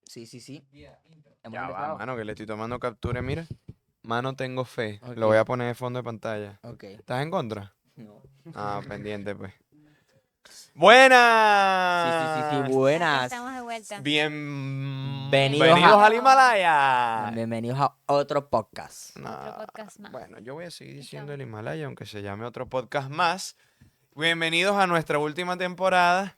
Sí. Hemos Ya va, empezado. mano, que le estoy tomando captura, mira. Mano, tengo fe. Ok. Lo voy a poner de fondo de pantalla. Ok. ¿Estás en contra? No. Ah, pendiente, pues. Sí. ¡Buenas! Buenas. Estamos de vuelta. Bienvenidos al Himalaya. Bienvenidos a otro podcast. Otro podcast más. Bueno, yo voy a seguir diciendo Chao. el Himalaya, aunque se llame otro podcast más. Bienvenidos a nuestra última temporada,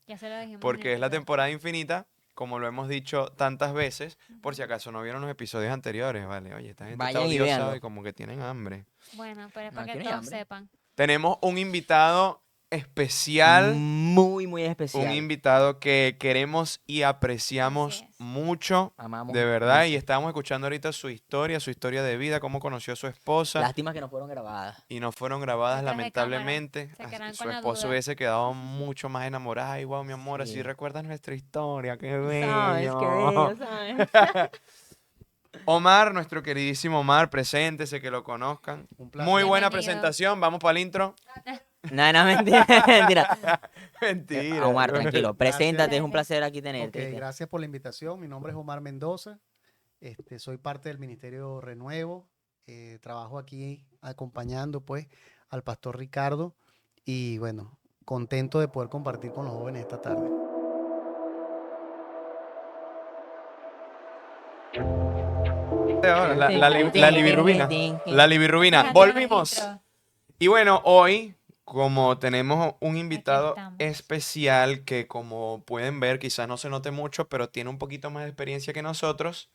Ya se lo dijimos. en porque el es la episodio. temporada infinita, como lo hemos dicho tantas veces, por si acaso no vieron los episodios anteriores, ¿vale? Oye, esta gente Vayan está y odiosa véanlo. y como que tienen hambre. Bueno, pero es No, para aquí que no hay todos hambre. sepan. Tenemos un invitado especial, Muy especial. un invitado que queremos y apreciamos Así es. mucho, Amamos. de verdad, y mucho. estamos escuchando ahorita su historia de vida, cómo conoció a su esposa. Lástima que no fueron grabadas. Y no fueron grabadas, Detrás de cámara. lamentablemente. Se Así, quedaron su con la esposo duda. hubiese quedado mucho más enamorado. Ay, wow, mi amor, así Sí. recuerdas nuestra historia, qué ¿Sabes bello. qué bello, sabes? Omar, nuestro queridísimo Omar, preséntese, que lo conozcan. Un placer. Muy buena Bienvenido. presentación, vamos para el intro. No, mentira. Mentira. Mentira. Omar, tranquilo. Preséntate, es un Gracias. placer aquí tenerte. Ok, ¿viste? gracias por la invitación. Mi nombre es Omar Mendoza. Soy parte del Ministerio Renuevo. Trabajo aquí acompañando pues al pastor Ricardo y bueno, contento de poder compartir con los jóvenes esta tarde. Ahora, la libirrubina. La libirrubina. Fíjate en el Volvimos. intro. Y bueno, hoy, como tenemos un invitado estamos. especial que, como pueden ver, quizás no se note mucho, pero tiene un poquito más de experiencia que nosotros,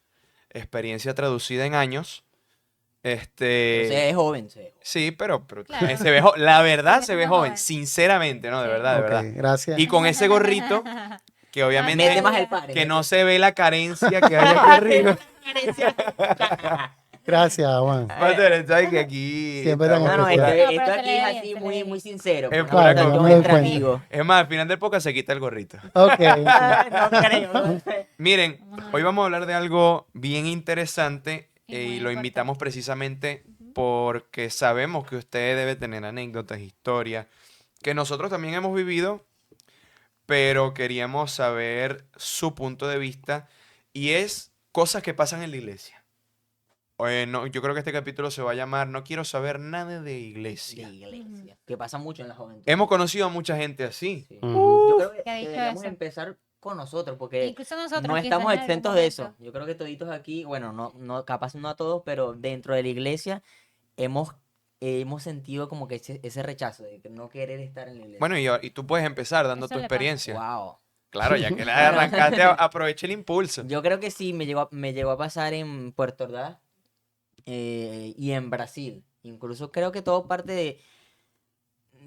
experiencia traducida en años. Pero se ve joven, se ve joven. Sí, pero Claro. se ve la verdad Sigue se ve siendo joven, joven. sinceramente, ¿no? De Sí. verdad, de Ok, verdad. gracias. Y con ese gorrito, que obviamente Mete más el par. que no se ve la carencia que hay aquí arriba. Gracias, Juan. Mater, ¿sabes que aquí Siempre tan estamos No, en pura- especial. esto pero se aquí le es ve así bien, se le muy, ve muy bien. sincero. Es Una pura conversación confianza. entre Cuenta. amigos. Es más, al final del podcast se quita el gorrito. Ok, No creo. Miren, Vamos a hoy ver. vamos a hablar de algo bien interesante Y y muy lo importante. invitamos precisamente Ujú. porque sabemos que usted debe tener anécdotas, historias, que nosotros también hemos vivido, pero queríamos saber su punto de vista y es cosas que pasan en la iglesia. No, yo creo que este capítulo se va a llamar No quiero saber nada de De iglesia. iglesia. Que pasa mucho en la juventud. Hemos conocido a mucha gente así. Sí. Ujú. Yo creo ¿Qué ha que dicho deberíamos eso? empezar con nosotros, porque Incluso nosotros no quizás estamos en algún exentos de eso. momento. Yo creo que toditos aquí, bueno, capaz no a todos, pero dentro de la iglesia hemos sentido como que ese rechazo de que no querer estar en la iglesia. Bueno, y tú puedes empezar dando Eso tu le pasa. experiencia. Wow. Claro, ya que la Bueno. arrancaste, aprovecha el impulso. Yo creo que sí, me llegó a pasar en Puerto Ordaz y en Brasil. Incluso creo que todo parte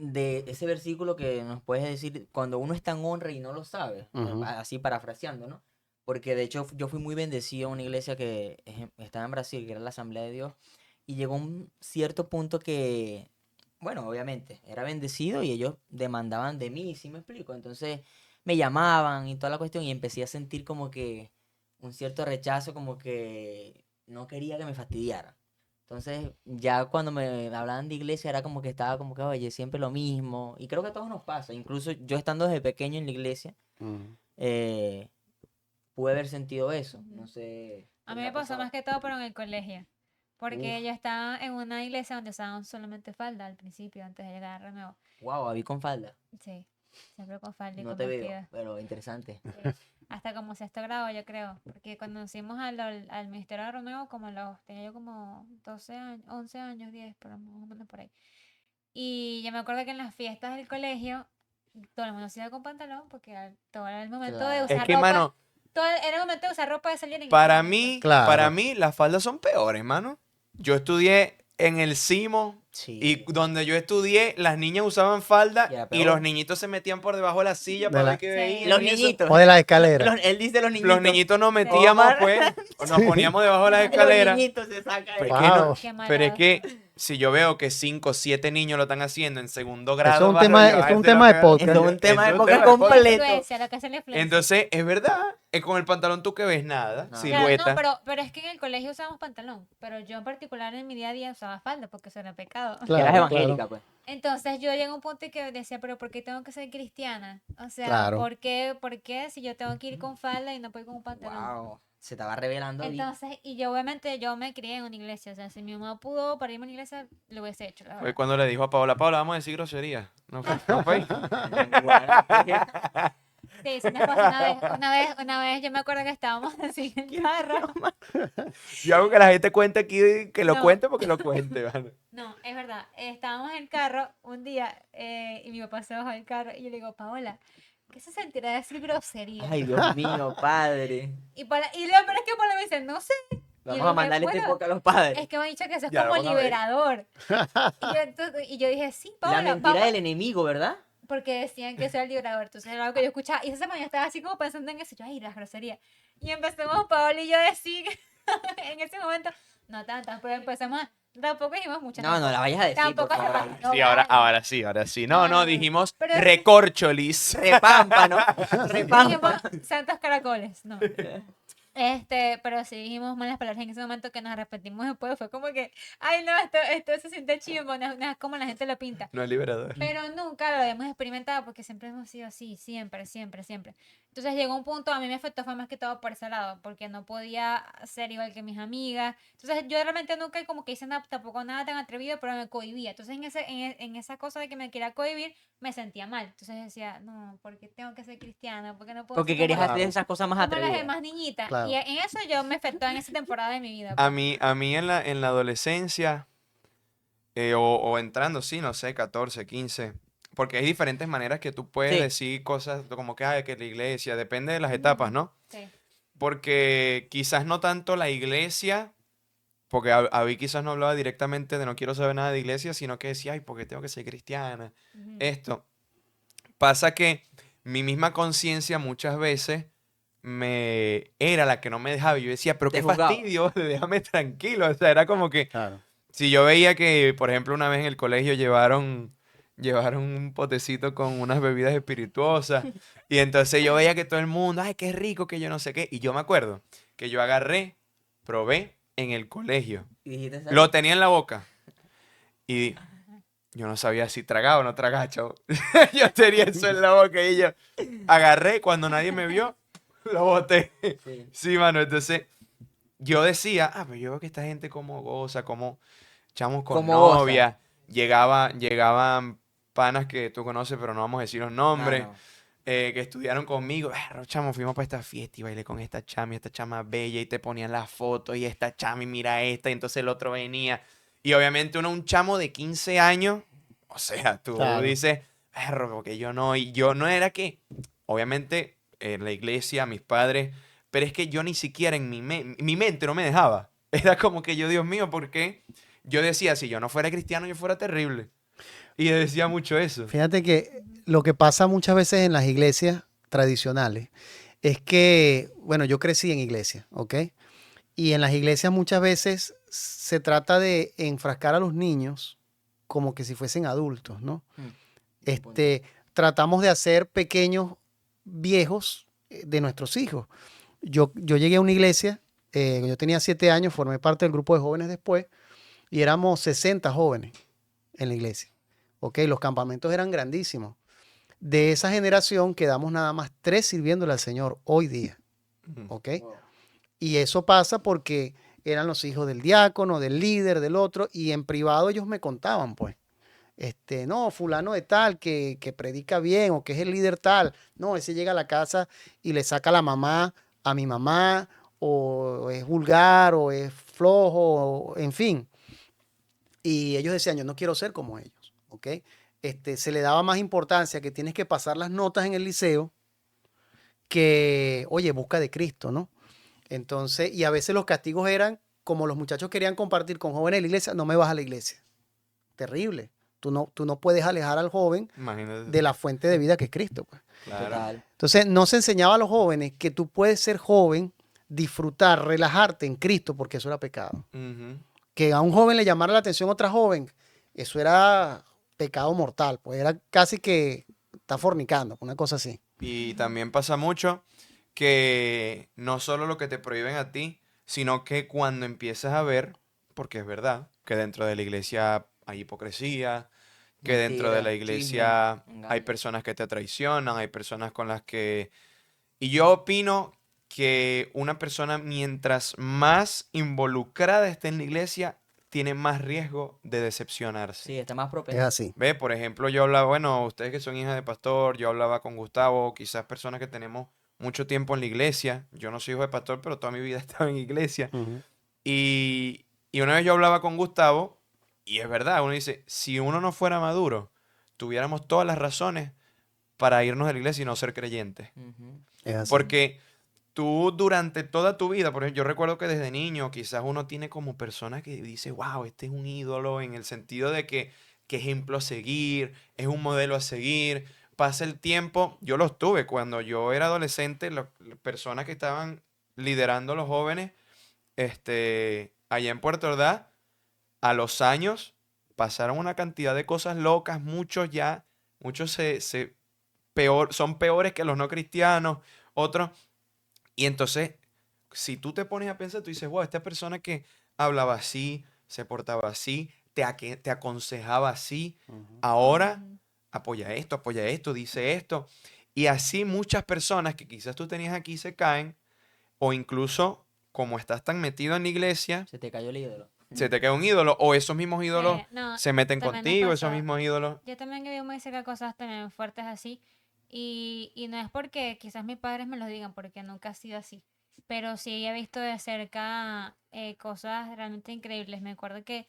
de ese versículo que nos puedes decir cuando uno está en honra y no lo sabe, Ujú. así parafraseando, ¿no? Porque de hecho yo fui muy bendecido a una iglesia que estaba en Brasil, que era la Asamblea de Dios, y llegó un cierto punto que, bueno, obviamente, era bendecido y ellos demandaban de mí, ¿sí me explico? Entonces me llamaban y toda la cuestión y empecé a sentir como que un cierto rechazo, como que no quería que me fastidiara. Entonces, ya cuando me hablaban de iglesia era como que estaba como que, oye, siempre lo mismo. Y creo que a todos nos pasa. Incluso yo estando desde pequeño en la iglesia, Ujú. pude haber sentido eso. Ujú. No sé. A ¿qué mí te ha me pasó pasado? más que todo, pero en el colegio. Porque Uf. yo estaba en una iglesia donde usaban solamente falda al principio, antes de llegar a Renuevo. Wow, a con falda. Sí, siempre con falda y No con te veo, vestido. pero interesante. Sí. Hasta como sexto grado, yo creo. Porque cuando conocimos al Ministerio de Renuevo, tenía yo como 12 años, 11 años, 10, pero más o menos por ahí. Y yo me acuerdo que en las fiestas del colegio, todo el mundo se iba con pantalón, porque todo era el momento de Claro. usar Es que, ropa. mano, Era el momento de usar ropa de salir en ese para momento. mí, Claro. para mí las faldas son peores, mano. Yo estudié en el CIMO Sí. y donde yo estudié, las niñas usaban falda Y era y peor. los niñitos se metían por debajo de la silla De para la- ver qué Sí. veían. Los y eso. niñitos. O de las escaleras. Él dice los niñitos. Los niñitos nos metíamos, Omar. pues, nos poníamos debajo de las escaleras. Los niñitos se sacan. Pero es que no- Wow. Qué pero es malvado. que si yo veo que 5 o 7 niños lo están haciendo en segundo Eso grado, es un vas a tema, llevar eso es un este tema de lo que- podcast. Esto es un tema de Eso es podcast tema de podcast. completo. Influencia, lo que hace la influencia. Entonces, es verdad. con el pantalón tú que ves nada, No. Claro, silueta. no, pero es que en el colegio usábamos pantalón, pero yo en particular en mi día a día usaba falda porque eso era pecado. Que eras Claro, evangélica, claro, pues. Entonces yo llegué a un punto en que decía, pero ¿por qué tengo que ser cristiana? O sea, claro. por qué si yo tengo que ir con falda y no puedo ir con un pantalón? Wow. Se estaba revelando ahí. Entonces, y yo obviamente yo me crié en una iglesia, o sea, si mi mamá pudo para irme a una iglesia, lo hubiese hecho, la Fue verdad. cuando le dijo a Paola, Paola, vamos a decir grosería. No fue, no fue. Sí, sí me pasó una vez yo me acuerdo que estábamos así en el carro. Yo hago que la gente cuente aquí, que lo No. cuente porque lo cuente, mano. No, es verdad. Estábamos en el carro un día y mi papá se bajó del carro y yo le digo, Paola, ¿qué se sentirá decir grosería? Ay, Dios mío, padre. Y lo peor es que Paola me dice, no sé. Y yo Vamos le a dije, mandarle este "Bueno, poco a los padres. es que me han dicho que eso es Ya lo como van a ver. liberador. Y yo dije, sí, La Paola, mentira vamos. del enemigo, ¿verdad? Porque decían que eso era el liberador. Entonces era algo que yo escuchaba. Y esa semana yo estaba así como pensando en eso. Yo, ay, las groserías. Y empezamos Paola y yo a decir en ese momento, no tantas, pero empezamos tampoco dijimos muchas. No, no la vayas a decir, por Tampoco se favor. va- no Sí, ahora, vale. ahora sí, ahora sí. No, No, no, no, no. dijimos Pero- recorcholis. Repámpano. Repámpano. Dijimos santos caracoles, no. Pero sí dijimos malas palabras en ese momento que nos arrepentimos después. Fue como que, ay, no, esto se siente chimbo, no es como la gente lo pinta. No es liberador. Pero nunca lo habíamos experimentado porque siempre hemos sido así, siempre, siempre, siempre. Entonces llegó un punto, a mí me afectó fue más que todo por ese lado, porque no podía ser igual que mis amigas. Entonces yo realmente nunca como que hice tampoco nada tan atrevido, pero me cohibía. Entonces en esa cosa de que me quería cohibir, me sentía mal. Entonces decía, no, porque tengo que ser cristiana, porque no puedo Porque ser como querías las- hacer esas cosas más como las atrevidas. demás niñitas. Claro. Y en eso yo me afectó en esa temporada de mi vida. A mí en la adolescencia, o entrando, sí, no sé, 14, 15, porque hay diferentes maneras que tú puedes Sí. decir cosas como que, ay, que la iglesia, depende de las etapas, ¿no? Sí. Porque quizás no tanto la iglesia, porque Abby quizás no hablaba directamente de no quiero saber nada de iglesia, sino que decía, ay, porque tengo que ser cristiana. Ujú. Esto. Pasa que mi misma conciencia muchas veces era la que no me dejaba. Yo decía, pero Te qué juzgaba. fastidio, déjame tranquilo. O sea, era como que Claro. si yo veía que, por ejemplo, una vez en el colegio llevaron un potecito con unas bebidas espirituosas y entonces yo veía que todo el mundo, ay, qué rico, que yo no sé qué. Y yo me acuerdo que yo agarré, probé en el colegio. Y dijiste, ¿sabes? Lo tenía en la boca y yo no sabía si tragaba o no tragaba, chavo. Yo tenía eso en la boca y yo agarré cuando nadie me vio, lo boté. Sí. Sí, mano, entonces yo decía, pero yo veo que esta gente como goza, como chamos con Cómo goza. novia. Llegaban panas que tú conoces, pero no vamos a decir los nombres, Ah, no. que estudiaron conmigo. Chamo, fuimos para esta fiesta y bailé con esta chama y esta chama bella y te ponían las fotos y esta chama y mira esta y entonces el otro venía. Y obviamente un chamo de 15 años, o sea, tú Claro. dices, porque yo no, y yo no era que, obviamente, la iglesia, mis padres, pero es que yo ni siquiera en mi mente no me dejaba. Era como que yo, Dios mío, ¿por qué? Yo decía, si yo no fuera cristiano, yo fuera terrible. Y decía mucho eso. Fíjate que lo que pasa muchas veces en las iglesias tradicionales es que, bueno, yo crecí en iglesia, ¿ok? Y en las iglesias muchas veces se trata de enfrascar a los niños como que si fuesen adultos, ¿no? Buen punto. Tratamos de hacer pequeños viejos de nuestros hijos. Yo llegué a una iglesia, yo tenía 7 años, formé parte del grupo de jóvenes después, y éramos 60 jóvenes en la iglesia. ¿Ok? Los campamentos eran grandísimos. De esa generación quedamos nada más 3 sirviéndole al Señor hoy día. ¿Ok? Wow. Y eso pasa porque eran los hijos del diácono, del líder, del otro, y en privado ellos me contaban, pues. No, fulano de tal, que predica bien, o que es el líder tal. No, ese llega a la casa y le saca la mamá a mi mamá, o es vulgar, o es flojo, en fin. Y ellos decían, yo no quiero ser como ellos, ¿ok? Se le daba más importancia que tienes que pasar las notas en el liceo que, oye, busca de Cristo, ¿no? Entonces, y a veces los castigos eran, como los muchachos querían compartir con jóvenes de la iglesia, no me vas a la iglesia. Terrible. Tú no puedes alejar al joven Imagínate. de la fuente de vida que es Cristo, pues. Claro. Total. Entonces, no se enseñaba a los jóvenes que tú puedes ser joven, disfrutar, relajarte en Cristo, porque eso era pecado. Ujú. Que a un joven le llamara la atención a otra joven, eso era pecado mortal, pues era casi que está fornicando, una cosa así. Y también pasa mucho que no solo lo que te prohíben a ti, sino que cuando empiezas a ver, porque es verdad, que dentro de la iglesia hay hipocresía, que dentro de la Mentira, chisme, iglesia hay engaño. personas que te traicionan, hay personas con las que... Y yo opino que una persona mientras más involucrada esté en la iglesia, tiene más riesgo de decepcionarse. Sí, está más Es propenso. así. Ve, por ejemplo, yo hablaba, bueno, ustedes que son hijas de pastor, yo hablaba con Gustavo, quizás personas que tenemos mucho tiempo en la iglesia. Yo no soy hijo de pastor, pero toda mi vida he estado en iglesia. Ujú. Y una vez yo hablaba con Gustavo, y es verdad, uno dice, si uno no fuera maduro, tuviéramos todas las razones para irnos de la iglesia y no ser creyentes. Ujú. Es así. Porque tú durante toda tu vida, por ejemplo, yo recuerdo que desde niño quizás uno tiene como personas que dice, wow, este es un ídolo en el sentido de que, qué ejemplo a seguir, es un modelo a seguir. Pasa el tiempo, yo los tuve cuando yo era adolescente, las personas que estaban liderando a los jóvenes, allá en Puerto Ordaz, a los años pasaron una cantidad de cosas locas, muchos ya, muchos son peores que los no cristianos, otros y entonces, si tú te pones a pensar, tú dices, wow, esta persona que hablaba así, se portaba así, te aconsejaba así, Ujú. ahora Ujú. apoya esto, dice esto. Y así muchas personas que quizás tú tenías aquí se caen, o incluso como estás tan metido en la iglesia, Se te cayó el ídolo. se te queda un ídolo, o esos mismos Sí, ídolos no, se meten también nos contigo, esos pasó. mismos ídolos. Yo también viví muy cerca de cosas también fuertes así. Y no es porque quizás mis padres me lo digan, porque nunca ha sido así. Pero sí he visto de cerca cosas realmente increíbles. Me acuerdo que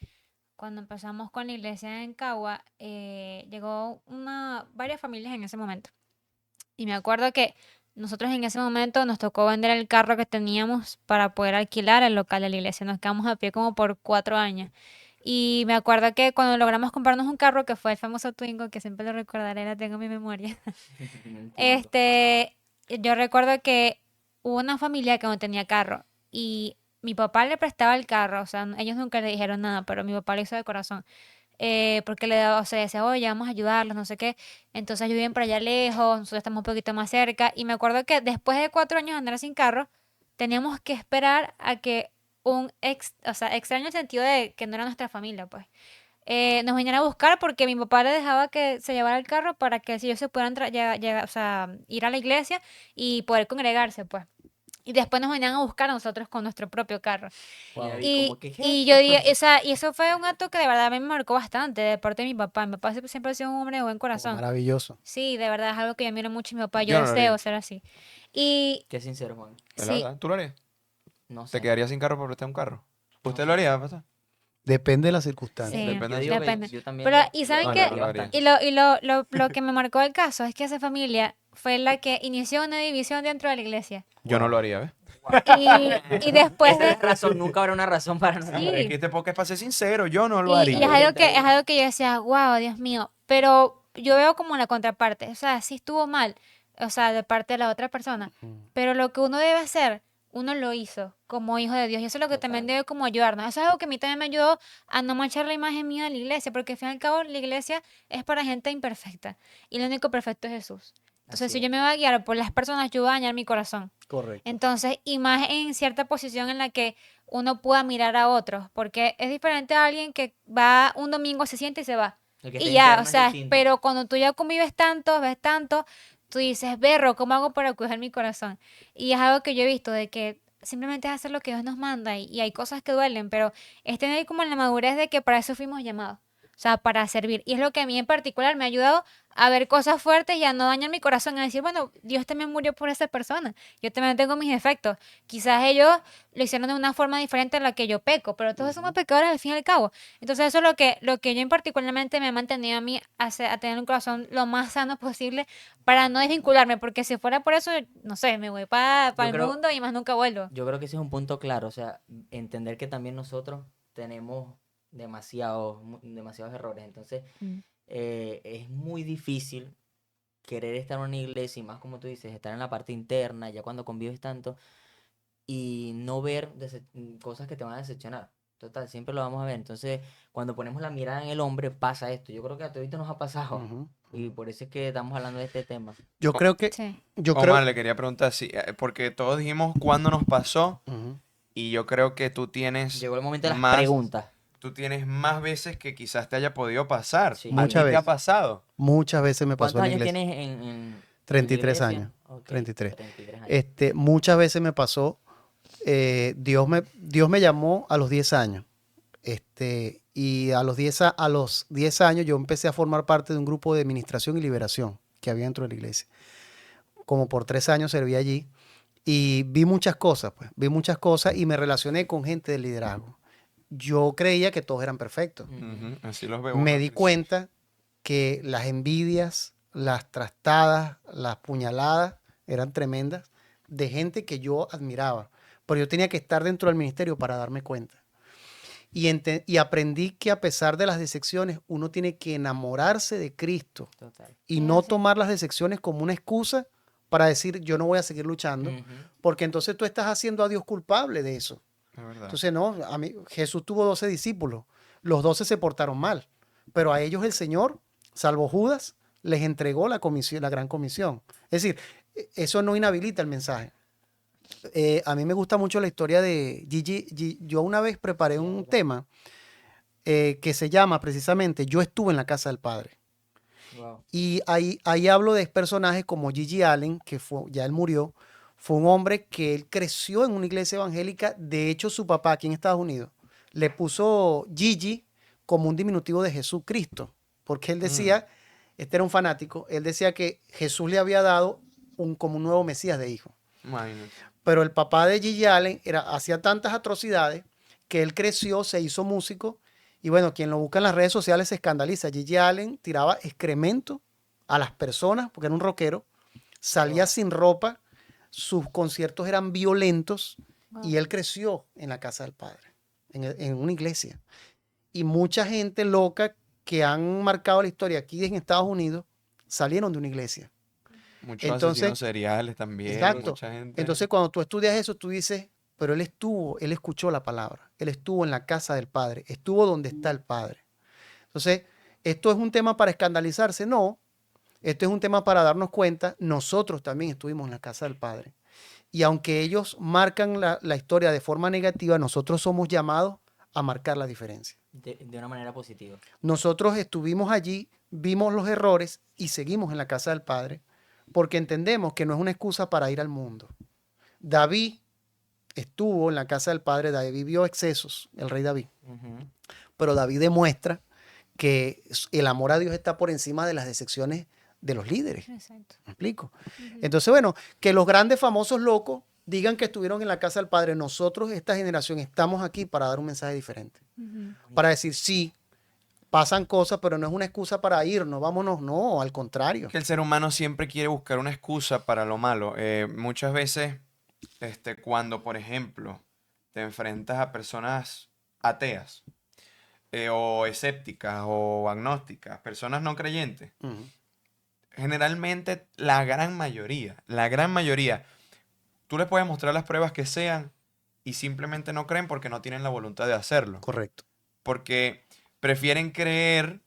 cuando empezamos con la iglesia en Cagua, llegó varias familias en ese momento. Y me acuerdo que nosotros en ese momento nos tocó vender el carro que teníamos para poder alquilar el local de la iglesia. Nos quedamos a pie como por 4 años. Y me acuerdo que cuando logramos comprarnos un carro, que fue el famoso Twingo, que siempre lo recordaré, la tengo en mi memoria. Un Twingo. Yo recuerdo que hubo una familia que no tenía carro y mi papá le prestaba el carro, o sea, ellos nunca le dijeron nada, pero mi papá lo hizo de corazón, porque le daba, o sea, decía, oye, vamos a ayudarlos, no sé qué. Entonces ellos viven por allá lejos, nosotros estamos un poquito más cerca y me acuerdo que después de 4 años de andar sin carro, teníamos que esperar a que o sea, extraño el sentido de que no era nuestra familia, pues nos venían a buscar porque mi papá le dejaba que se llevara el carro para que si ellos se puedan o sea, ir a la iglesia y poder congregarse, pues. Y después nos venían a buscar a nosotros con nuestro propio carro. Y Wow. David, como que, ¿qué es Y yo esto? dije, y eso fue un acto que de verdad a mí me marcó bastante de parte de mi papá. Mi papá siempre ha sido un hombre de buen Oh, corazón. maravilloso. Sí, de verdad es algo que yo admiro mucho en mi papá. Yo Yo no lo haría, deseo ser así. Y Qué sincero, Juan. es la sí, verdad. ¿Tú lo harías? No ¿Te sé, quedarías sin carro por prestar un carro? no ¿Usted lo sé. haría, pastor? Depende de las circunstancias. sí, Depende Yo de digo su... que depende. yo también Pero, ¿y saben No, yo qué? no evitaría lo haría. Y bastante. lo que me marcó el caso es que esa familia fue la que inició una división dentro de la iglesia. Yo no lo Wow. haría, ¿ves? Y después Esa es de... la razón, nunca habrá una razón para no Ah, pero es hacer. que Sí, este podcast es para ser sincero, yo no lo y es haría. algo Está que, es bien. algo que yo decía, wow, Dios mío. Pero yo veo como la contraparte. O sea, sí estuvo mal, o sea, de parte de la otra persona. Mm. Pero lo que uno debe hacer, uno lo hizo como hijo de Dios. Y eso es lo que también Total. debe como ayudarnos. Eso es algo que a mí también me ayudó a no manchar la imagen mía de la iglesia. Porque al fin y al cabo, la iglesia es para gente imperfecta. Y lo único perfecto es Jesús. Entonces, Así si es. yo me voy a guiar por las personas, yo voy a dañar mi corazón. Correcto. Entonces, y más en cierta posición en la que uno pueda mirar a otros, porque es diferente a alguien que va un domingo, se siente y se va. El que está Y ya, o interno es sea, distinto. pero cuando tú ya convives tanto, ves tanto, tú dices, berro, ¿cómo hago para cuidar mi corazón? Y es algo que yo he visto, de que simplemente es hacer lo que Dios nos manda y hay cosas que duelen, pero es tener como la madurez de que para eso fuimos llamados. O sea, para servir. Y es lo que a mí en particular me ha ayudado a ver cosas fuertes y a no dañar mi corazón, a decir, bueno, Dios también murió por esa persona. Yo también tengo mis defectos. Quizás ellos lo hicieron de una forma diferente a la que yo peco, pero todos somos Ujú. pecadores al fin y al cabo. Entonces eso es lo que yo en particularmente me ha mantenido a mí a tener un corazón lo más sano posible para no desvincularme, porque si fuera por eso, no sé, me voy para Yo el creo, mundo y más nunca vuelvo. yo creo que ese es un punto claro. O sea, entender que también nosotros tenemos demasiados errores. Entonces, Mm. es muy difícil querer estar en una iglesia y más como tú dices, estar en la parte interna, ya cuando convives tanto, y no ver cosas que te van a decepcionar. Total, siempre lo vamos a ver. Entonces, cuando ponemos la mirada en el hombre, pasa esto. Yo creo que a todos nos ha pasado. Ujú. Y por eso es que estamos hablando de este tema. Yo O- creo que, Sí. yo creo, Omar, le quería preguntar, porque todos dijimos cuándo nos pasó Ujú. y yo creo que tú tienes Llegó el momento de las más, preguntas. tú tienes más veces que quizás te haya podido pasar. Sí. ¿A ti Muchas te ha veces. pasado? Muchas veces me pasó ¿Cuántos en la años iglesia. tienes en la 33 iglesia? años. Ok, 33. 33 años. Muchas veces me pasó, Dios me llamó a los 10 años. Y a los 10 años yo empecé a formar parte de un grupo de administración y liberación que había dentro de la iglesia. Como por 3 años serví allí y vi muchas cosas, pues, vi muchas cosas y me relacioné con gente del liderazgo. Yo creía que todos eran perfectos. Ujú. Ujú, así los veo. Me uno di al principio. cuenta que las envidias, las trastadas, las puñaladas eran tremendas de gente que yo admiraba. Pero yo tenía que estar dentro del ministerio para darme cuenta. Y aprendí que a pesar de las decepciones, uno tiene que enamorarse de Cristo Total. y Es no así. tomar las decepciones como una excusa para decir yo no voy a seguir luchando, Ujú. porque entonces tú estás haciendo a Dios culpable de eso. Es verdad. Entonces, no, Jesús tuvo 12 discípulos, los 12 se portaron mal, pero a ellos el Señor, salvo Judas, les entregó la comisión, la gran comisión. Es decir, eso no inhabilita el mensaje. A mí me gusta mucho la historia de Gigi. Yo una vez preparé un tema que se llama precisamente Yo estuve en la casa del Padre. Wow. Y ahí hablo de personajes como Gigi Allen, que ya él murió, fue un hombre que él creció en una iglesia evangélica. De hecho, su papá aquí en Estados Unidos le puso Gigi como un diminutivo de Jesucristo, porque él decía, este era un fanático, él decía que Jesús le había dado como un nuevo Mesías de hijo. Imagínate. Pero el papá de Gigi Allen hacía tantas atrocidades que él creció, se hizo músico. Y bueno, quien lo busca en las redes sociales se escandaliza. Gigi Allen tiraba excremento a las personas, porque era un rockero, salía Wow. sin ropa, sus conciertos eran violentos y Wow. él creció en la casa del Padre, en una iglesia. Y mucha gente loca que han marcado la historia aquí en Estados Unidos salieron de una iglesia. Muchos Entonces, asesinos seriales también, exacto. mucha gente. Entonces, cuando tú estudias eso, tú dices, pero él escuchó la palabra, él estuvo en la casa del Padre, estuvo donde está el Padre. Entonces, ¿esto es un tema para escandalizarse? No, esto es un tema para darnos cuenta, nosotros también estuvimos en la casa del Padre. Y aunque ellos marcan la historia de forma negativa, nosotros somos llamados a marcar la diferencia. De una manera positiva. Nosotros estuvimos allí, vimos los errores y seguimos en la casa del Padre porque entendemos que no es una excusa para ir al mundo. David estuvo en la casa del Padre, David vio excesos, el rey David, Ujú. pero David demuestra que el amor a Dios está por encima de las decepciones de los líderes. Exacto. ¿Me explico? Ujú. Entonces, bueno, que los grandes famosos locos digan que estuvieron en la casa del Padre. Nosotros, esta generación, estamos aquí para dar un mensaje diferente. Ujú. Para decir, sí, pasan cosas, pero no es una excusa para irnos, vámonos, no, al contrario. Que el ser humano siempre quiere buscar una excusa para lo malo. Muchas veces, cuando, por ejemplo, te enfrentas a personas ateas, o escépticas, o agnósticas, personas no creyentes, Ujú. generalmente la gran mayoría, tú les puedes mostrar las pruebas que sean y simplemente no creen porque no tienen la voluntad de hacerlo. Correcto. Porque prefieren creer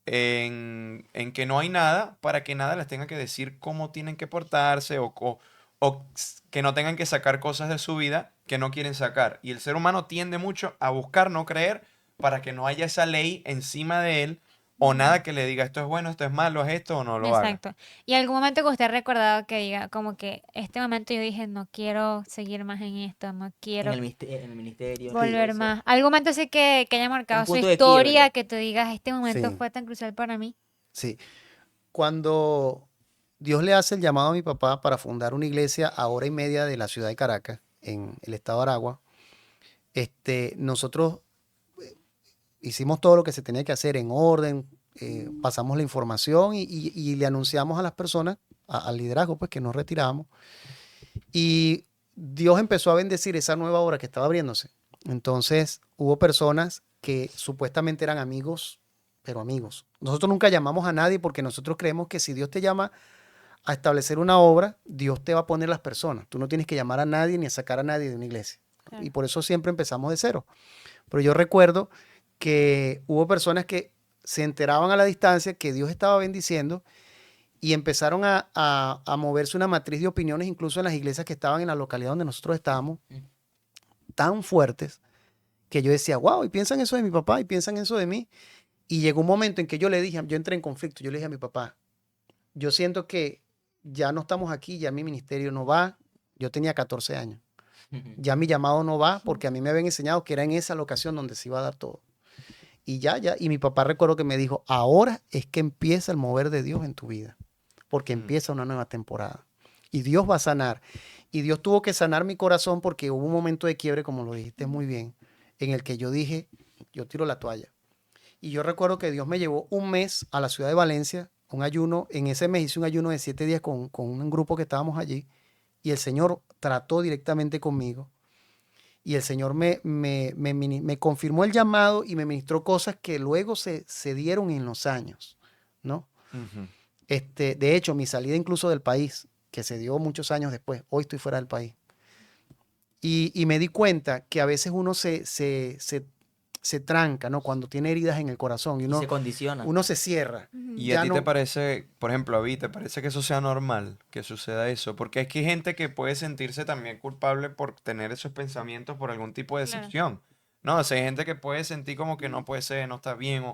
en que no hay nada para que nada les tenga que decir cómo tienen que portarse o que no tengan que sacar cosas de su vida que no quieren sacar. Y el ser humano tiende mucho a buscar no creer para que no haya esa ley encima de él o nada que le diga esto es bueno, esto es malo, es esto o no lo haga. Exacto. ¿Y algún momento que usted ha recordado que diga, como que este momento yo dije, no quiero seguir más en esto, no quiero En el ministerio, en la volver iglesia. más? ¿Algún momento así que haya marcado su punto de historia, quiebre. que tú digas, este momento Sí. fue tan crucial para mí? Sí. Cuando Dios le hace el llamado a mi papá para fundar una iglesia a hora y media de la ciudad de Caracas, en el estado de Aragua, nosotros hicimos todo lo que se tenía que hacer en orden, pasamos la información y le anunciamos a las personas, al liderazgo, pues que nos retiramos. Y Dios empezó a bendecir esa nueva obra que estaba abriéndose. Entonces hubo personas que supuestamente eran amigos, pero amigos. Nosotros nunca llamamos a nadie porque nosotros creemos que si Dios te llama a establecer una obra, Dios te va a poner las personas. Tú no tienes que llamar a nadie ni a sacar a nadie de una iglesia. Claro. Y por eso siempre empezamos de cero. Pero yo recuerdo que hubo personas que se enteraban a la distancia que Dios estaba bendiciendo y empezaron a moverse una matriz de opiniones, incluso en las iglesias que estaban en la localidad donde nosotros estábamos, tan fuertes que yo decía, wow, y piensan eso de mi papá y piensan eso de mí. Y llegó un momento en que yo le dije, yo entré en conflicto, yo le dije a mi papá, yo siento que ya no estamos aquí, ya mi ministerio no va. Yo tenía 14 años. Ya mi llamado no va porque a mí me habían enseñado que era en esa locación donde se iba a dar todo. Y ya. Y mi papá recuerdo que me dijo, ahora es que empieza el mover de Dios en tu vida, porque empieza una nueva temporada. Y Dios va a sanar. Y Dios tuvo que sanar mi corazón porque hubo un momento de quiebre, como lo dijiste muy bien, en el que yo dije, yo tiro la toalla. Y yo recuerdo que Dios me llevó un mes a la ciudad de Valencia, un ayuno. En ese mes hice un ayuno de 7 días con un grupo que estábamos allí. Y el Señor trató directamente conmigo. Y el Señor me confirmó el llamado y me ministró cosas que luego se dieron en los años, ¿no? Ujú. De hecho, mi salida incluso del país, que se dio muchos años después, hoy estoy fuera del país. Y me di cuenta que a veces uno se tranca, ¿no? Cuando tiene heridas en el corazón y Y se condiciona. uno se cierra. Ujú. ¿Y Ya a ti no- te parece, por ejemplo, a mí, te parece que eso sea normal, que suceda eso? Porque es que hay gente que puede sentirse también culpable por tener esos pensamientos por algún tipo de Claro. decepción. No, o sea, hay gente que puede sentir como que no puede ser, no está bien,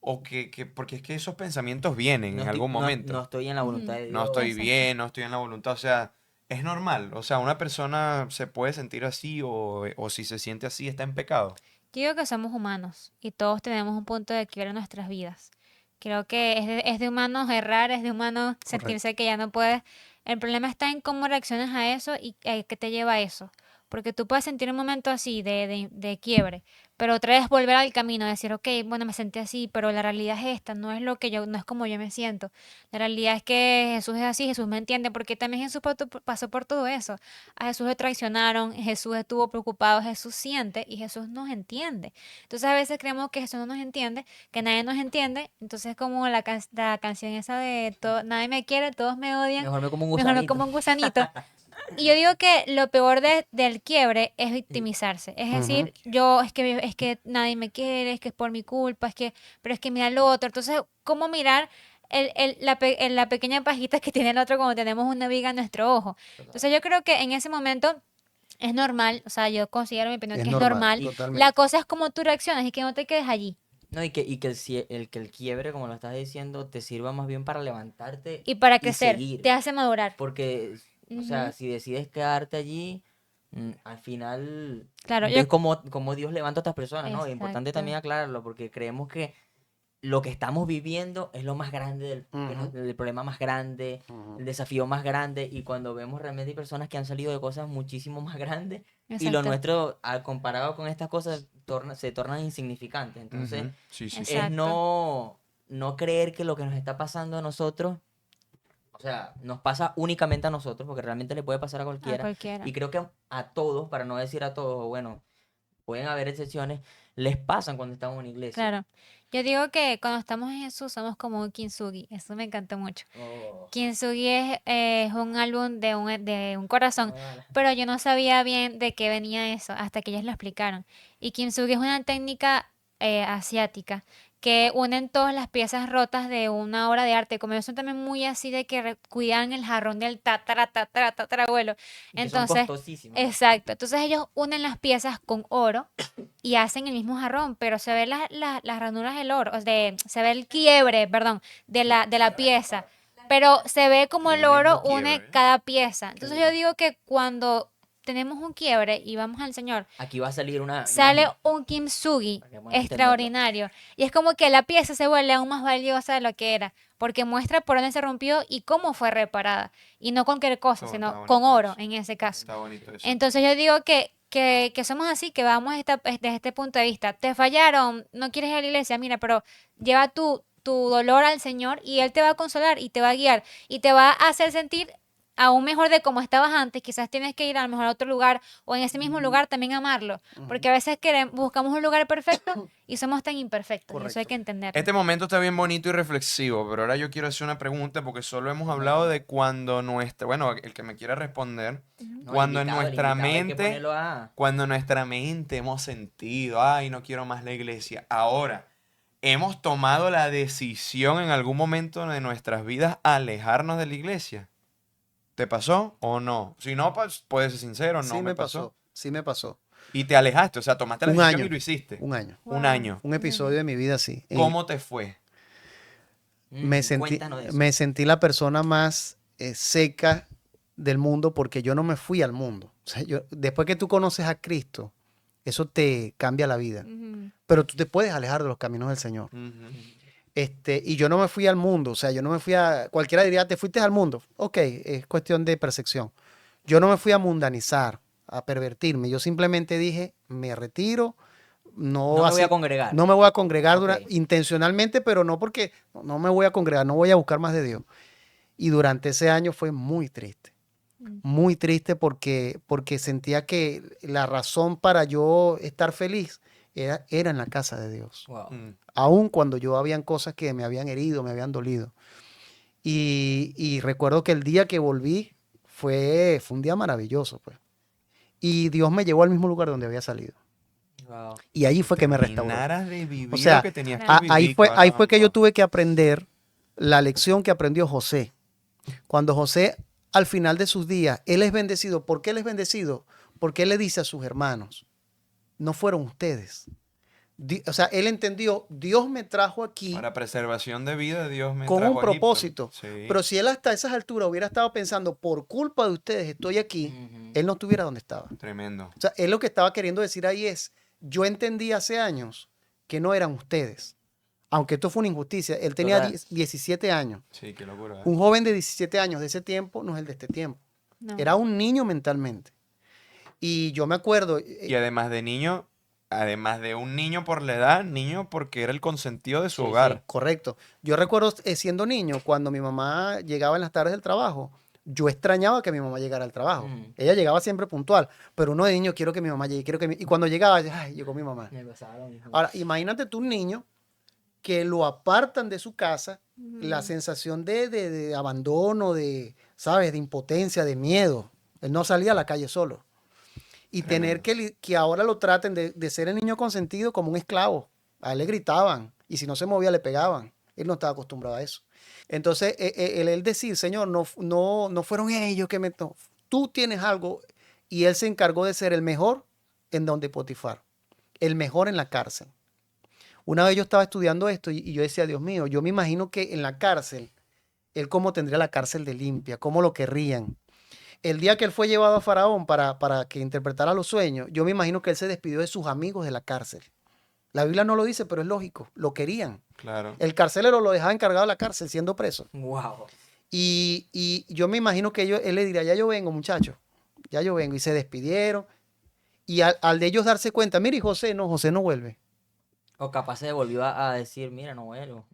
porque es que esos pensamientos vienen No en estoy, algún no, momento. no estoy en la voluntad Ujú. de No Dios. estoy Exacto. bien, no estoy en la voluntad, o sea, es normal. O sea, una persona se puede sentir así o si se siente así está en pecado. Yo digo que somos humanos y todos tenemos un punto de quiebre en nuestras vidas. Creo que es de humanos errar, es de humanos Correcto. sentirse que ya no puedes. El problema está en cómo reaccionas a eso y qué te lleva a eso. Porque tú puedes sentir un momento así de quiebre, pero otra vez volver al camino, decir, ok, bueno, me sentí así, pero la realidad es esta, no es lo que yo, no es como yo me siento. La realidad es que Jesús es así, Jesús me entiende, porque también Jesús pasó por todo eso. A Jesús le traicionaron, Jesús estuvo preocupado, Jesús siente y Jesús nos entiende. Entonces a veces creemos que Jesús no nos entiende, que nadie nos entiende. Entonces como la canción esa de nadie me quiere, todos me odian, Mejor me como un mejor me gusanito. como un gusanito. Y yo digo que lo peor del quiebre es victimizarse. Es Ujú. decir, es que nadie me quiere, es que es por mi culpa, pero es que mira lo otro. Entonces, ¿cómo mirar la pequeña pajita que tiene el otro cuando tenemos una viga en nuestro ojo? Entonces, yo creo que en ese momento es normal, o sea, yo considero mi opinión Es que es normal, normal. Y, La totalmente. cosa es cómo tú reaccionas y que no te quedes allí. no, que el quiebre, como lo estás diciendo, te sirva más bien para levantarte Y para y crecer, seguir. te hace madurar. Porque, o sea, Ujú. si decides quedarte allí, al final Claro, ves cómo Dios levanta a otras personas, ¿no? Es importante Exacto. también aclararlo, porque creemos que lo que estamos viviendo es lo más grande Ujú. el problema más grande, Ujú. el desafío más grande, y cuando vemos realmente hay personas que han salido de cosas muchísimo más grandes, y lo Exacto. nuestro, comparado con estas cosas, se torna insignificante. Entonces, Ujú. Sí, sí, sí. es Exacto. no creer que lo que nos está pasando a nosotros, o sea, nos pasa únicamente a nosotros, porque realmente le puede pasar a A cualquiera. cualquiera. Y creo que a todos, para no decir a todos, bueno, pueden haber excepciones, les pasan cuando están en una iglesia. Claro. Yo digo que cuando estamos en Jesús somos como un kintsugi. Eso me encantó mucho. Oh, Kintsugi es un álbum de un corazón, bueno. pero yo no sabía bien de qué venía eso hasta que ellos lo explicaron. Y Kintsugi es una técnica asiática que unen todas las piezas rotas de una obra de arte. Como ellos son también muy así de que cuidan el jarrón del tatarabuelo. Y que son Entonces, costosísimas. exacto. Entonces ellos unen las piezas con oro y hacen el mismo jarrón, pero se ve las ranuras del oro, se ve el quiebre, perdón, de la pieza, pero se ve como el Tremendo oro une quiebre. cada pieza. Entonces yo lindo. digo que cuando tenemos un quiebre y vamos al Señor, Aquí va a salir una sale imagen un kintsugi para que puedan entenderlo. extraordinario. Y es como que la pieza se vuelve aún más valiosa de lo que era, porque muestra por dónde se rompió y cómo fue reparada. Y no con cualquier cosa, Está sino bonito con oro eso. en ese caso. Está bonito eso. Entonces yo digo que somos así, que vamos desde este punto de vista. Te fallaron, no quieres ir a la iglesia, mira, pero lleva tu dolor al Señor y Él te va a consolar y te va a guiar y te va a hacer sentir aún mejor de como estabas antes, quizás tienes que ir a lo mejor a otro lugar o en ese mismo lugar también amarlo, porque a veces buscamos un lugar perfecto y somos tan imperfectos, y eso hay Correcto. que entenderlo. Este momento está bien bonito y reflexivo, pero ahora yo quiero hacer una pregunta porque solo hemos hablado de cuando nuestra, bueno, el que me quiera responder, Ujú. No, cuando en el nuestra invitado hay que mente, ponerlo cuando en nuestra mente hemos sentido, ay, no quiero más la iglesia. Ahora, ¿hemos tomado la decisión en algún momento de nuestras vidas alejarnos de la iglesia? ¿Te pasó o no? Si no, pues puedes ser sincero, no Sí me me pasó. pasó, sí me pasó. Y te alejaste, o sea, tomaste la Un decisión y año, lo hiciste. un año. Un Wow, año. Un un episodio año. de mi vida así. ¿Cómo te fue? Cuéntanos de eso. Me sentí la persona más seca del mundo porque yo no me fui al mundo. O sea, después que tú conoces a Cristo, eso te cambia la vida. Ujú. Pero tú te puedes alejar de los caminos del Señor. Ujú. Y yo no me fui al mundo, o sea, yo no me fui a, cualquiera diría, te fuiste al mundo. Ok, es cuestión de percepción. Yo no me fui a mundanizar, a pervertirme. Yo simplemente dije, me retiro, No no me voy a así, congregar. no me voy a congregar Ok. intencionalmente, pero no porque no me voy a congregar, no voy a buscar más de Dios. Y durante ese año fue Mm. muy triste porque sentía que la razón para yo estar feliz era en la casa de Dios. Wow. Mm. Aun cuando yo habían cosas que me habían herido, me habían dolido. Y recuerdo que el día que volví fue un día maravilloso, pues. Y Dios me llevó al mismo lugar donde había salido. Wow. Y allí fue que me restauró. Terminaras de O vivir lo sea, que tenías que Claro. vivir, ahí fue que yo caramba. tuve que aprender la lección que aprendió José. Cuando José, al final de sus días, él es bendecido. ¿Por qué él es bendecido? Porque él le dice a sus hermanos, no fueron ustedes. O sea, él entendió, Dios me trajo aquí Para preservación de vida, Dios me con un trajo a Egipto. propósito. Sí. Pero si él hasta esas alturas hubiera estado pensando, por culpa de ustedes estoy aquí, Ujú. él no estuviera donde estaba. Tremendo. O sea, él lo que estaba queriendo decir ahí es, yo entendí hace años que no eran ustedes. Aunque esto fue una injusticia. Él tenía Total. 17 años. Sí, qué locura. Un joven de 17 años de ese tiempo no es el de este tiempo. No. Era un niño mentalmente. Y yo me acuerdo, Y además de niño, además de un niño por la edad, niño porque era el consentido de su Sí, hogar. correcto. Yo recuerdo siendo niño, cuando mi mamá llegaba en las tardes del trabajo, yo extrañaba que mi mamá llegara al trabajo. Mm. Ella llegaba siempre puntual, pero uno de niño quiero que mi mamá llegue, quiero que y cuando llegaba, ay, llegó mi mamá. Me pasaba lo mismo. Ahora, imagínate tú un niño que lo apartan de su casa, la Ujú. sensación de abandono, ¿sabes? De impotencia, de miedo. Él no salía a la calle solo. Y tener Tremendo. que ahora lo traten de ser el niño consentido como un esclavo. A él le gritaban y si no se movía le pegaban. Él no estaba acostumbrado a eso. Entonces, él decir, Señor, no fueron ellos que me... no, tú tienes algo y él se encargó de ser el mejor en donde Potifar, el mejor en la cárcel. Una vez yo estaba estudiando esto y yo decía, Dios mío, yo me imagino que en la cárcel, él cómo tendría la cárcel de limpia, cómo lo querrían. El día que él fue llevado a Faraón para que interpretara los sueños, yo me imagino que él se despidió de sus amigos de la cárcel. La Biblia no lo dice, pero es lógico, lo querían. Claro. El carcelero lo dejaba encargado de la cárcel siendo preso. Wow. Y yo me imagino que él le diría, ya yo vengo, muchachos, ya yo vengo. Y se despidieron. Y al de ellos darse cuenta, mire, José no vuelve. O capaz se volvió a decir, mira, no vuelvo.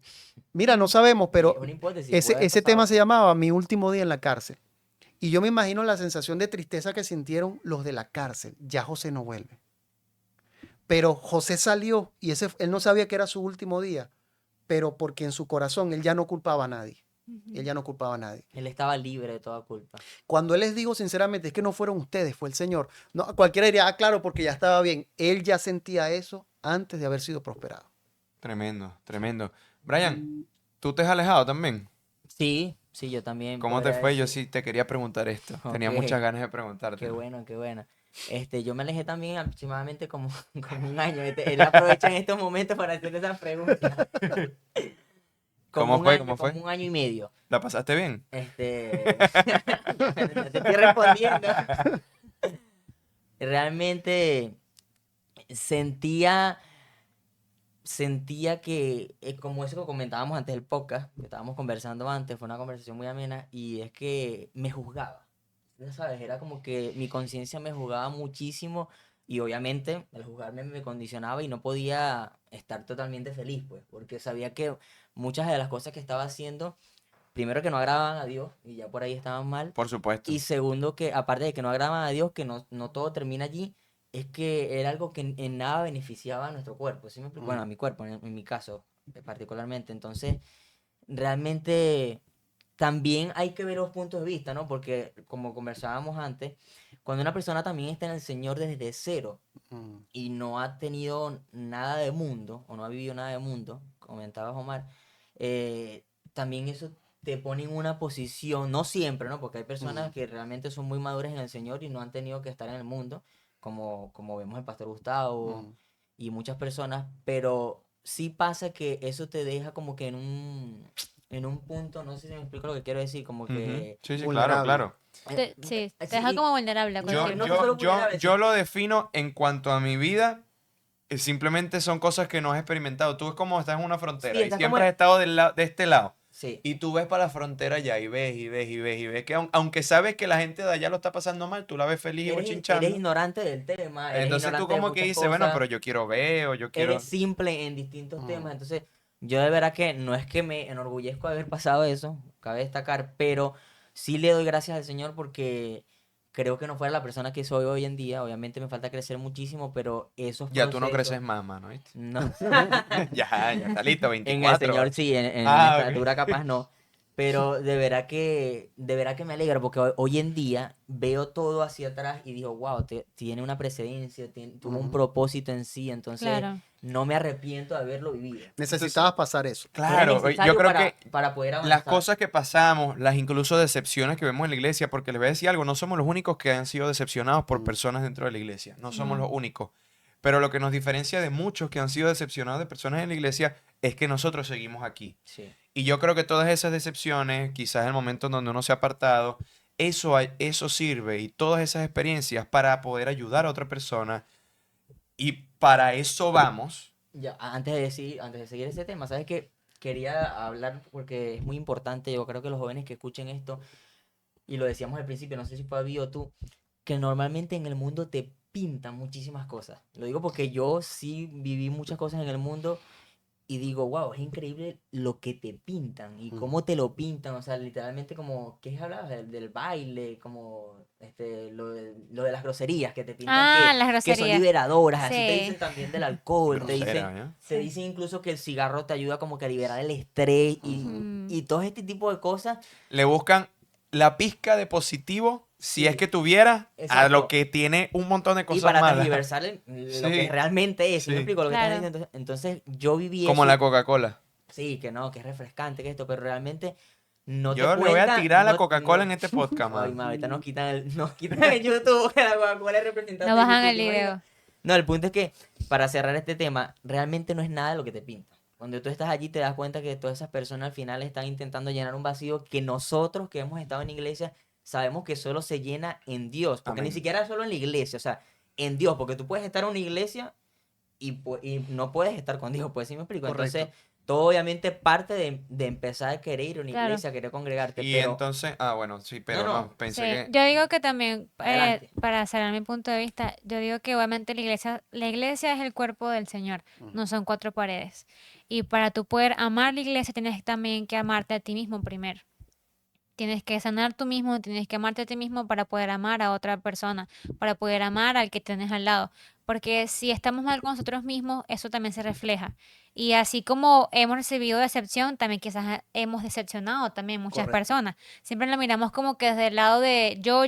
Mira, no sabemos, Es pero una hipótesis, ese, puede haber ese tema pasado. se llamaba Mi último día en la cárcel. Y yo me imagino la sensación de tristeza que sintieron los de la cárcel. Ya José no vuelve. Pero José salió y él no sabía que era su último día, pero porque en su corazón él ya no culpaba a nadie. Ujú. Él ya no culpaba a nadie. Él estaba libre de toda culpa. Cuando él les dijo sinceramente, es que no fueron ustedes, fue el Señor. No, cualquiera diría, ah, claro, porque ya estaba bien. Él ya sentía eso antes de haber sido prosperado. Tremendo, tremendo. Brian, ¿tú te has alejado también? Sí, sí, yo también ¿Cómo te podría fue? Yo decir. sí te quería preguntar esto. Tenía Ok. muchas ganas de Qué preguntártelo. bueno, qué bueno. Yo me alejé también aproximadamente como, como un año. Él aprovecha en estos momentos para hacer esas preguntas. ¿Cómo fue? ¿Cómo Como fue? un año y medio. ¿La pasaste bien? No te estoy respondiendo. Realmente sentía, sentía que, como eso que comentábamos antes del podcast, que estábamos conversando antes, fue una conversación muy amena, y es que me juzgaba. Ya sabes, era como que mi conciencia me juzgaba muchísimo y obviamente el juzgarme me condicionaba y no podía estar totalmente feliz, pues, porque sabía que muchas de las cosas que estaba haciendo primero que no agradaban a Dios y ya por ahí estaban mal. Por supuesto. Y segundo, que aparte de que no agradaban a Dios, que no todo termina allí, es que era algo que en nada beneficiaba a nuestro cuerpo. ¿Sí me explico? Bueno, a mi cuerpo, en mi caso particularmente. Entonces, realmente también hay que ver los puntos de vista, ¿no? Porque como conversábamos antes, cuando una persona también está en el Señor desde cero Mm. y no ha tenido nada de mundo, o no ha vivido nada de mundo, comentaba Omar, también eso te pone en una posición, no siempre, ¿no? Porque hay personas que realmente son muy maduras en el Señor y no han tenido que estar en el mundo, como vemos el pastor Gustavo Mm. y muchas personas, pero sí pasa que eso te deja como que en un punto, no sé si me explico lo que quiero decir, como Ujú. que... Sí, sí, claro, Vulnerable. claro. Sí, te sí, deja como vulnerable a no, cualquier no cosa. solo vulnerable, Yo lo defino en cuanto a mi vida, simplemente son cosas que no has experimentado. Tú es como estás en una frontera sí, y estás como... siempre has estado de este lado. Sí. Y tú ves para la frontera allá y ves y ves y ves y ves que aunque sabes que la gente de allá lo está pasando mal, tú la ves feliz y Eres bochinchando. ignorante del tema, eres Entonces tú ignorante de como que muchas dices, bueno, pero cosas, yo quiero ver o yo quiero... eres simple en distintos temas. Mm. Entonces, yo de verdad que no es que me enorgullezco de haber pasado eso, cabe destacar, pero sí le doy gracias al Señor porque creo que no fuera la persona que soy hoy en día. Obviamente me falta crecer muchísimo, pero esos Ya tú no creces procesos, más, mano, ¿viste? no. Ya está listo, En el 24. Señor sí, en Ah, ok. estatura capaz no. Pero de verdad que me alegra porque hoy en día veo todo hacia atrás y digo, wow, tiene una precedencia, tuvo un Ujú. propósito en sí, entonces Claro. no me arrepiento de haberlo vivido. Necesitabas pasar eso. Era Claro, yo necesario creo que para poder las avanzar. cosas que pasamos, las incluso decepciones que vemos en la iglesia, porque les voy a decir algo, no somos los únicos que han sido decepcionados por Mm. personas dentro de la iglesia, no somos No. los únicos. Pero lo que nos diferencia de muchos que han sido decepcionados de personas en la iglesia es que nosotros seguimos aquí. Sí, Y yo creo que todas esas decepciones, quizás el momento en donde uno se ha apartado, eso sirve y todas esas experiencias para poder ayudar a otra persona. Y para eso vamos. ya, antes de seguir ese tema, ¿sabes qué? Quería hablar porque es muy importante, yo creo que los jóvenes que escuchen esto, y lo decíamos al principio, no sé si fue Avi o tú, que normalmente en el mundo te pintan muchísimas cosas. Lo digo porque yo sí viví muchas cosas en el mundo y digo, wow, es increíble lo que te pintan y Mm. cómo te lo pintan. O sea, literalmente como, ¿qué hablabas? Del baile, como lo de las groserías, que te pintan Ah, que, las que son groserías. liberadoras. Así te Sí, dicen también del alcohol, te Grosera, dicen, ¿ya? te sí. dicen incluso que el cigarro te ayuda como que a liberar el estrés y, Mm, y todo este tipo de cosas. Le buscan la pizca de positivo, si es Sí, que tuviera, a lo exacto. que tiene un montón de Y cosas para malas. tergiversar lo que Sí, realmente es, ¿sí me sí. explico lo que estás claro. diciendo? Entonces yo viví Como eso la y Coca-Cola. sí, que no, que es refrescante, que esto, pero realmente no te Yo le voy a cuenta, tirar la no, Coca-Cola no, en este podcast, ay, mano. ma, ahorita nos quitan el YouTube, que la Coca-Cola es No representante de bajan YouTube, el ¿te imaginas? video. No, el punto es que, para cerrar este tema, realmente no es nada de lo que te pinta. Cuando tú estás allí te das cuenta que todas esas personas al final están intentando llenar un vacío que nosotros que hemos estado en iglesia sabemos que solo se llena en Dios, porque ni Amén. siquiera solo en la iglesia, o sea, en Dios, porque tú puedes estar en una iglesia y no puedes estar con Dios, pues sí me explico. Entonces, Correcto. todo obviamente parte de empezar a querer ir a una Claro. iglesia, a querer congregarte, Y pero entonces, bueno, sí, no, pero no, no, pensé Sí, que... yo digo que también, adelante. para cerrar mi punto de vista, yo digo que obviamente la iglesia es el cuerpo del Señor, Mm. no son cuatro paredes. Y para tú poder amar la iglesia, tienes también que amarte a ti mismo primero. Tienes que sanar tú mismo, tienes que amarte a ti mismo para poder amar a otra persona, para poder amar al que tienes al lado. Porque si estamos mal con nosotros mismos, eso también se refleja. Y así como hemos recibido decepción, también quizás hemos decepcionado también muchas Correcto. personas. Siempre lo miramos como que desde el lado de yo,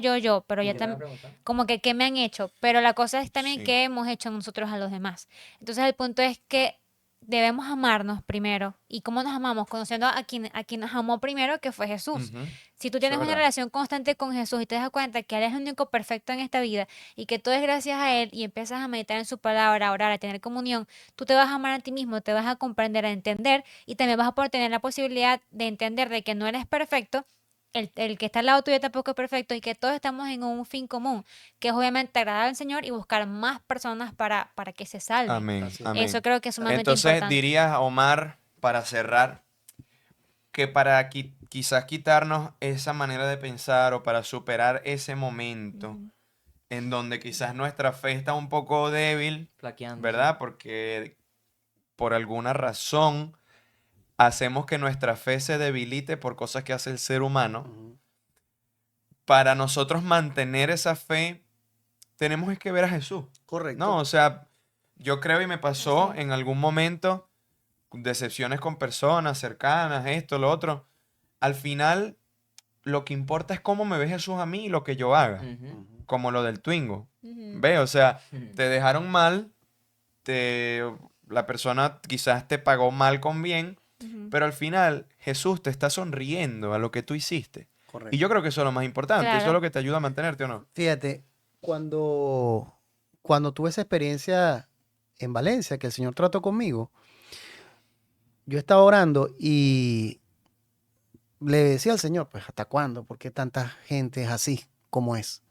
pero ¿Y ya qué te voy a también preguntar? como que qué me han hecho. Pero la cosa es también Sí. qué hemos hecho nosotros a los demás. Entonces el punto es que debemos amarnos primero. ¿Y cómo nos amamos? Conociendo a quien nos amó primero, que fue Jesús. Ujú. Si tú Eso es tienes una verdad. relación constante con Jesús y te das cuenta que Él es el único perfecto en esta vida y que todo es gracias a Él y empiezas a meditar en su palabra, a orar, a tener comunión, tú te vas a amar a ti mismo, te vas a comprender, a entender y también vas a poder tener la posibilidad de entender de que no eres perfecto. El que está al lado tuyo tampoco es perfecto y que todos estamos en un fin común, que es obviamente agradar al Señor y buscar más personas para que se salven. Amén, Así es. Eso amén. creo que es sumamente Entonces importante. dirías, Omar, para cerrar, que para quizás quitarnos esa manera de pensar o para superar ese momento Ujú. en donde quizás nuestra fe está un poco débil, Flaqueando, sí. ¿verdad? Porque por alguna razón hacemos que nuestra fe se debilite por cosas que hace el ser humano. Ujú. Para nosotros mantener esa fe, tenemos es que ver a Jesús. Correcto. No, o sea, yo creo y me pasó Así es. en algún momento decepciones con personas cercanas, esto, lo otro. Al final, lo que importa es cómo me ve Jesús a mí y lo que yo haga. Ujú. Ujú. Como lo del Twingo. Ujú. Ve, o sea, Ujú. te dejaron mal, la persona quizás te pagó mal con bien, Ujú. pero al final Jesús te está sonriendo a lo que tú hiciste. Y Correcto. yo creo que eso es lo más importante, eso es Claro. lo que te ayuda a mantenerte o no. Fíjate, cuando tuve esa experiencia en Valencia, que el Señor trató conmigo, yo estaba orando y le decía al Señor, pues, ¿hasta cuándo? ¿Por qué tanta gente es así como es?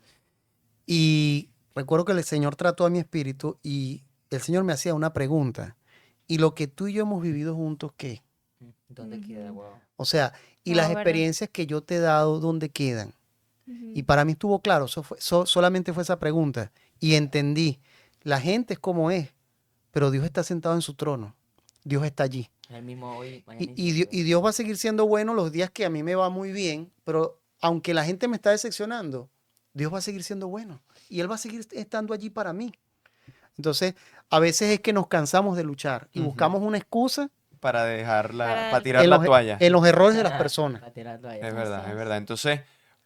Y recuerdo que el Señor trató a mi espíritu y el Señor me hacía una pregunta. ¿Y lo que tú y yo hemos vivido juntos, qué? ¿Dónde queda, Ujú. wow? O sea, y las Wow, ¿verdad? experiencias que yo te he dado, ¿dónde quedan? Y Ujú. para mí estuvo claro, solamente fue esa pregunta. Y entendí, la gente es como es, pero Dios está sentado en su trono. Dios está allí. Es el mismo hoy, mañana y Y siempre. Dios va a seguir siendo bueno los días que a mí me va muy bien, pero aunque la gente me está decepcionando, Dios va a seguir siendo bueno. Y Él va a seguir estando allí para mí. Entonces, a veces es que nos cansamos de luchar y Ujú. buscamos una excusa Para dejarla, Para para el- tirar en la los, toalla. en los errores de las personas. Para tirar toalla. Es verdad, Así es es. verdad. Entonces,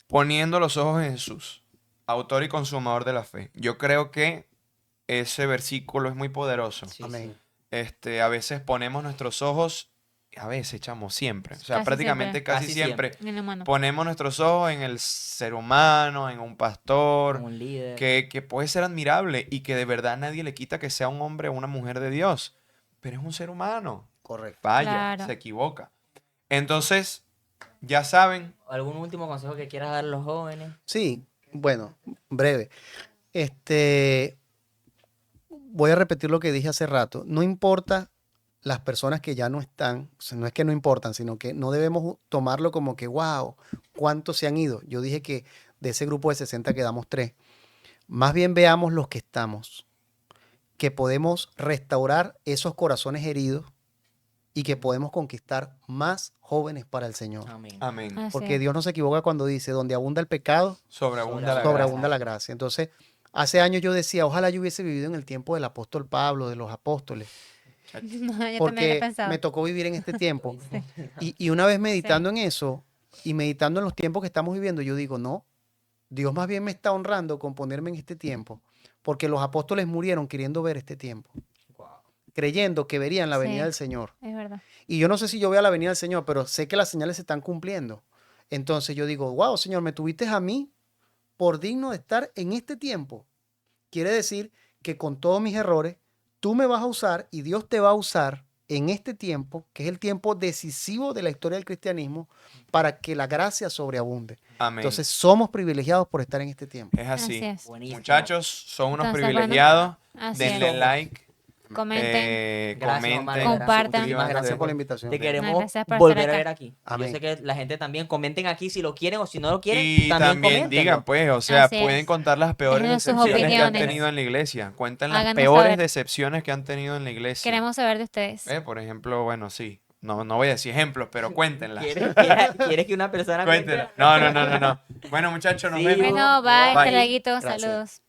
poniendo los ojos en Jesús, autor y consumador de la fe, yo creo que ese versículo es muy poderoso. Sí, Amén. sí. A veces ponemos nuestros ojos, a veces echamos siempre, o sea, Casi prácticamente siempre. casi Casi siempre En el humano. ponemos nuestros ojos en el ser humano, en un pastor, Como un líder. que puede ser admirable y que de verdad nadie le quita que sea un hombre o una mujer de Dios, pero es un ser humano, Correcto. falla, Claro. se equivoca. Entonces, ya saben, ¿Algún último consejo que quieras dar a los jóvenes? Sí, bueno, breve. Voy a repetir lo que dije hace rato. No importa las personas que ya no están, o sea, no es que no importan, sino que no debemos tomarlo como que, wow, ¿cuántos se han ido? Yo dije que de ese grupo de 60 quedamos 3. Más bien veamos los que estamos, que podemos restaurar esos corazones heridos y que podemos conquistar más jóvenes para el Señor. Amén. amén, Así Porque es. Dios no se equivoca cuando dice, donde abunda el pecado, sobreabunda la sobreabunda gracia. la gracia. Entonces, hace años yo decía, ojalá yo hubiese vivido en el tiempo del apóstol Pablo, de los apóstoles, No, yo también lo he porque pensado. me tocó vivir en este tiempo. Sí. Y una vez meditando en eso y meditando en los tiempos que estamos viviendo, yo digo, no, Dios más bien me está honrando con ponerme en este tiempo, porque los apóstoles murieron queriendo ver este tiempo, Wow. creyendo que verían la venida Sí. del Señor. Es verdad. Y yo no sé si yo vea la venida del Señor, pero sé que las señales se están cumpliendo. Entonces yo digo, wow, Señor, me tuviste a mí por digno de estar en este tiempo. Quiere decir que con todos mis errores, tú me vas a usar y Dios te va a usar en este tiempo, que es el tiempo decisivo de la historia del cristianismo, para que la gracia sobreabunde. Amén. Entonces somos privilegiados por estar en este tiempo. Es así. Así es. Buenísimo. Muchachos, son unos Entonces, bueno, privilegiados. Así Denle es. like, Comenten. Gracias, comenten, Omar, Compartan. Muchísimas suscríbanse. Gracias por la gracias. invitación. Te queremos gracias por volver estar a acá. ver aquí. Amén. Yo sé que la gente también comenten aquí si lo quieren o si no lo quieren, Y también coméntenlo. digan, pues, o sea, Así pueden es. contar las peores Déjenos sus decepciones que han opiniones. tenido en la iglesia. Cuenten las Háganos peores saber. decepciones que han tenido en la iglesia. Queremos saber de ustedes. Por ejemplo, bueno, sí. No, no voy a decir ejemplos, pero cuéntenlas. ¿Quieres que una persona cuente? Cuéntenlas. No. Bueno, muchachos, nos Sí. vemos. Bueno, bye. Bye. Hasta luego. Gracias. Saludos.